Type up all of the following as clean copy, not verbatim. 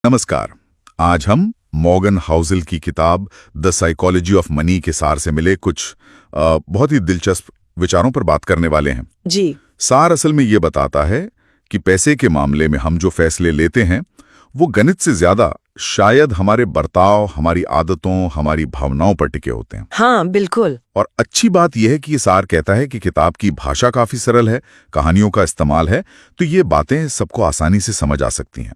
नमस्कार। आज हम मॉर्गन हाउसेल की किताब द साइकोलॉजी ऑफ मनी के सार से मिले कुछ बहुत ही दिलचस्प विचारों पर बात करने वाले हैं। जी। सार असल में ये बताता है कि पैसे के मामले में हम जो फैसले लेते हैं वो गणित से ज्यादा शायद हमारे बर्ताव, हमारी आदतों, हमारी भावनाओं पर टिके होते हैं। हाँ, बिल्कुल। और अच्छी बात यह है कि ये सार कहता है कि किताब की भाषा काफी सरल है, कहानियों का इस्तेमाल है, तो ये बातें सबको आसानी से समझ आ सकती हैं।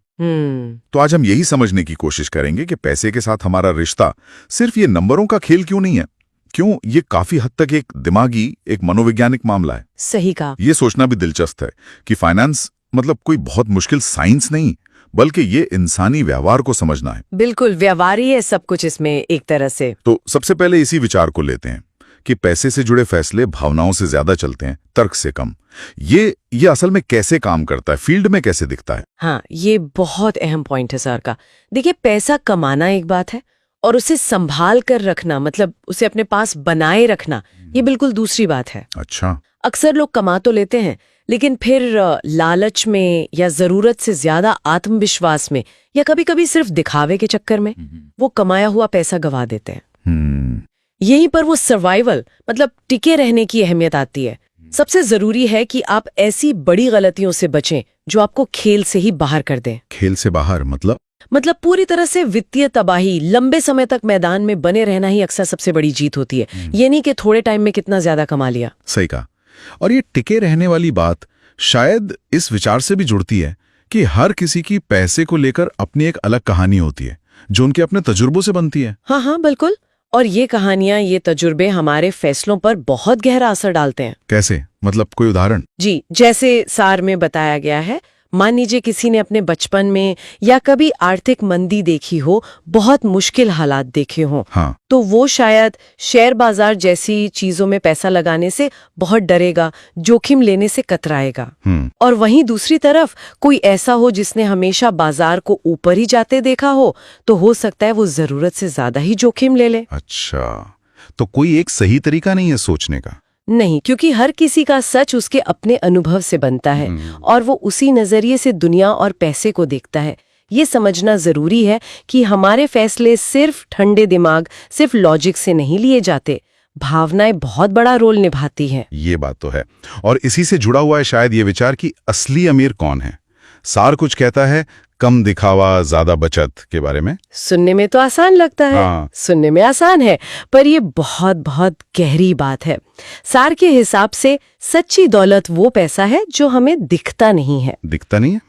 तो आज हम यही समझने की कोशिश करेंगे कि पैसे के साथ हमारा रिश्ता सिर्फ ये नंबरों का खेल क्यों नहीं है, क्यों ये काफी हद तक एक दिमागी, एक मनोवैज्ञानिक मामला है। सही कहा। ये सोचना भी दिलचस्प है कि फाइनेंस मतलब कोई बहुत मुश्किल साइंस नहीं, बल्कि ये इंसानी व्यवहार को समझना है। बिल्कुल, व्यवहार ही है सब कुछ इसमें एक तरह से। तो सबसे पहले इसी विचार को लेते हैं कि पैसे से जुड़े फैसले भावनाओं से ज्यादा चलते हैं, तर्क से कम। ये असल में कैसे काम करता है, फील्ड में कैसे दिखता है? हाँ, ये बहुत अहम पॉइंट है सर का। देखिए, पैसा कमाना एक बात है और उसे संभाल कर रखना, मतलब उसे अपने पास बनाए रखना, ये बिल्कुल दूसरी बात है। अच्छा। अक्सर लोग कमा तो लेते हैं, लेकिन फिर लालच में या जरूरत से ज्यादा आत्मविश्वास में या कभी-कभी सिर्फ दिखावे के चक्कर में वो कमाया हुआ पैसा गवा देते हैं। यहीं पर वो सर्वाइवल, मतलब टिके रहने की अहमियत आती है। सबसे जरूरी है कि आप ऐसी बड़ी गलतियों से बचें जो आपको खेल से ही बाहर कर दें। खेल से बाहर मतलब पूरी तरह से वित्तीय तबाही, लंबे समय तक मैदान में बने रहना ही अक्सर सबसे बड़ी जीत होती है। ये नहीं कि थोड़े टाइम में कितना ज्यादा कमा लिया। सही कहा। और ये टिके रहने वाली बात शायद इस विचार से भी जुड़ती है कि हर किसी की पैसे को लेकर अपनी एक अलग कहानी होती है जो उनके अपने तजुर्बों से बनती है। हाँ हाँ, बिल्कुल। और ये कहानियां, ये तजुर्बे हमारे फैसलों पर बहुत गहरा असर डालते हैं। कैसे? मतलब कोई उदाहरण? जी, जैसे सार में बताया गया है, मान लीजिए किसी ने अपने बचपन में या कभी आर्थिक मंदी देखी हो, बहुत मुश्किल हालात देखे हों, हाँ। तो वो शायद शेयर बाजार जैसी चीजों में पैसा लगाने से बहुत डरेगा, जोखिम लेने से कतराएगा। और वहीं दूसरी तरफ कोई ऐसा हो जिसने हमेशा बाजार को ऊपर ही जाते देखा हो तो सकता है वो जरूरत से ज्यादा ही जोखिम ले ले। अच्छा, तो कोई एक सही तरीका नहीं है सोचने का? नहीं, क्योंकि हर किसी का सच उसके अपने अनुभव से बनता है और वो उसी नजरिए से दुनिया और पैसे को देखता है। ये समझना जरूरी है कि हमारे फैसले सिर्फ ठंडे दिमाग, सिर्फ लॉजिक से नहीं लिए जाते। भावनाएं बहुत बड़ा रोल निभाती हैं। ये बात तो है। और इसी से जुड़ा हुआ है शायद ये विचार कि असली अमीर कौन है। सार कुछ कहता है कम दिखावा, ज्यादा बचत के बारे में। सुनने में तो आसान लगता है। हाँ। सुनने में आसान है, पर ये बहुत बहुत गहरी बात है। सार के हिसाब से सच्ची दौलत वो पैसा है जो हमें दिखता नहीं है। दिखता नहीं है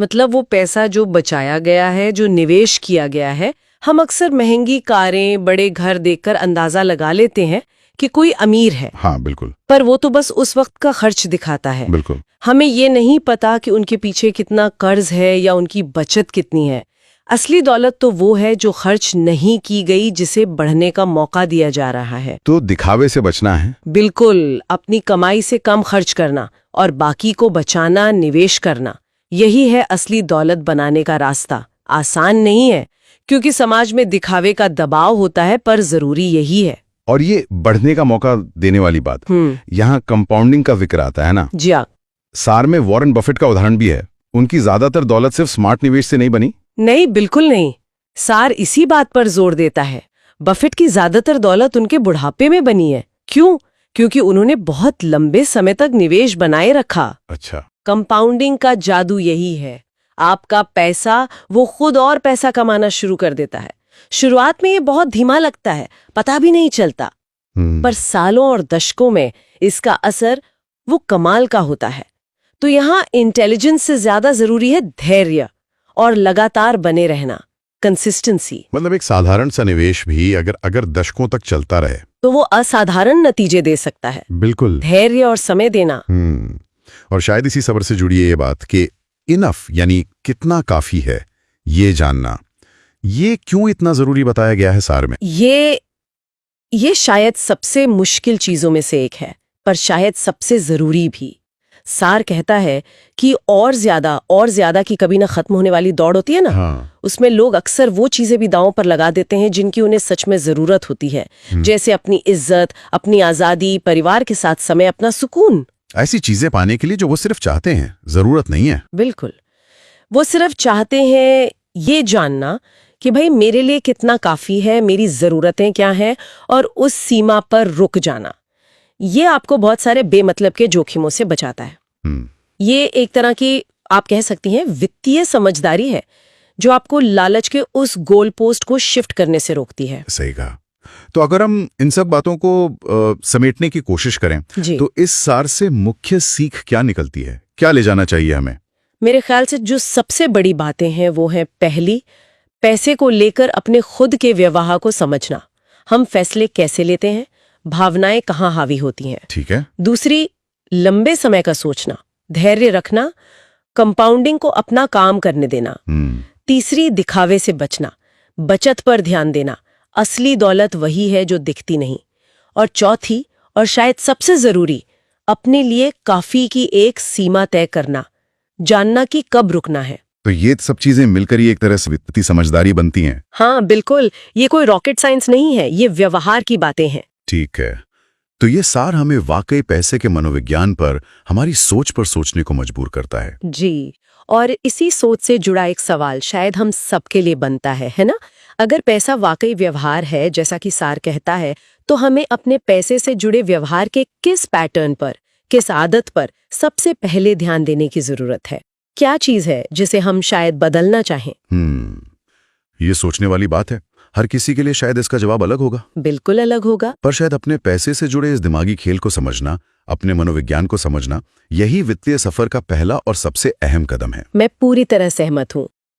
मतलब वो पैसा जो बचाया गया है, जो निवेश किया गया है। हम अक्सर महंगी कारें, बड़े घर देखकर अंदाजा लगा लेते हैं कि कोई अमीर है। हाँ, बिल्कुल। पर वो तो बस उस वक्त का खर्च दिखाता है। बिल्कुल। हमें ये नहीं पता कि उनके पीछे कितना कर्ज है या उनकी बचत कितनी है। असली दौलत तो वो है जो खर्च नहीं की गई, जिसे बढ़ने का मौका दिया जा रहा है। तो दिखावे से बचना है। बिल्कुल, अपनी कमाई से कम खर्च करना और बाकी को बचाना, निवेश करना, यही है असली दौलत बनाने का रास्ता। आसान नहीं है क्योंकि समाज में दिखावे का दबाव होता है, पर जरूरी यही है। और ये बढ़ने का मौका देने वाली बात, यहाँ कंपाउंडिंग का जिक्र आता है ना? जी हाँ। सार में वॉरेन बफेट का उदाहरण भी है। उनकी ज्यादातर दौलत सिर्फ स्मार्ट निवेश से नहीं बनी। नहीं, बिल्कुल नहीं। सार इसी बात पर जोर देता है। बफेट की ज्यादातर दौलत उनके बुढ़ापे में बनी है। क्यों? क्योंकि उन्होंने बहुत लंबे समय तक निवेश बनाए रखा। अच्छा। कंपाउंडिंग का जादू यही है। आपका पैसा वो खुद और पैसा कमाना शुरू कर देता है। शुरुआत में ये बहुत धीमा लगता है, पता भी नहीं चलता, पर सालों और दशकों में इसका असर वो कमाल का होता है। तो यहाँ इंटेलिजेंस से ज्यादा जरूरी है धैर्य और लगातार बने रहना, कंसिस्टेंसी। मतलब एक साधारण सा निवेश भी अगर दशकों तक चलता रहे तो वो असाधारण नतीजे दे सकता है। बिल्कुल। धैर्य और समय देना। और शायद इसी सब्र से जुड़ी है ये बात कि इनफ यानी कितना काफी है, ये जानना। ये क्यों इतना जरूरी बताया गया है सार में? ये शायद सबसे मुश्किल चीजों में से एक है, पर शायद सबसे जरूरी भी। सार कहता है कि और ज्यादा की कभी ना खत्म होने वाली दौड़ होती है ना। हाँ। उसमें लोग अक्सर वो चीजें भी दांव पर लगा देते हैं जिनकी उन्हें सच में जरूरत होती है, जैसे अपनी इज्जत, अपनी आजादी, परिवार के साथ समय, अपना सुकून। ऐसी चीजें पाने के लिए जो वो सिर्फ चाहते हैं, जरूरत नहीं है। बिल्कुल, वो सिर्फ चाहते हैं ये जानना कि भाई मेरे लिए कितना काफी है, मेरी जरूरतें क्या हैं, और उस सीमा पर रुक जाना, ये आपको बहुत सारे बेमतलब के जोखिमों से बचाता है। ये एक तरह की आप कह सकती हैं वित्तीय समझदारी है जो आपको लालच के उस गोल पोस्ट को शिफ्ट करने से रोकती है। सही कहा। तो अगर हम इन सब बातों को समेटने की कोशिश करें तो इस सार से मुख्य सीख क्या निकलती है, क्या ले जाना चाहिए हमें? मेरे ख्याल से जो सबसे बड़ी बातें हैं वो है, पहली, पैसे को लेकर अपने खुद के व्यवहार को समझना। हम फैसले कैसे लेते हैं, भावनाएं कहाँ हावी होती हैं। ठीक है। दूसरी, लंबे समय का सोचना, धैर्य रखना, कंपाउंडिंग को अपना काम करने देना। तीसरी, दिखावे से बचना, बचत पर ध्यान देना, असली दौलत वही है जो दिखती नहीं। और चौथी और शायद सबसे जरूरी, अपने लिए काफी की एक सीमा तय करना, जानना कि कब रुकना है। तो ये सब चीजें मिलकर ही एक तरह से वित्तीय समझदारी बनती हैं। हाँ बिल्कुल, ये कोई रॉकेट साइंस नहीं है, ये व्यवहार की बातें हैं। ठीक है। तो ये सार हमें वाकई पैसे के मनोविज्ञान पर, हमारी सोच पर सोचने को मजबूर करता है। जी, और इसी सोच से जुड़ा एक सवाल शायद हम सबके लिए बनता है ना? अगर पैसा वाकई व्यवहार है जैसा कि सार कहता है, तो हमें अपने पैसे से जुड़े व्यवहार के किस पैटर्न पर, किस आदत पर सबसे पहले ध्यान देने की जरूरत है? क्या चीज है जिसे हम शायद बदलना चाहें? ये सोचने वाली बात है। हर किसी के लिए शायद इसका जवाब अलग होगा। बिल्कुल अलग होगा। पर शायद अपने पैसे से जुड़े इस दिमागी खेल को समझना, अपने मनोविज्ञान को समझना, यही वित्तीय सफर का पहला और सबसे अहम कदम है। मैं पूरी तरह सहमत हूँ।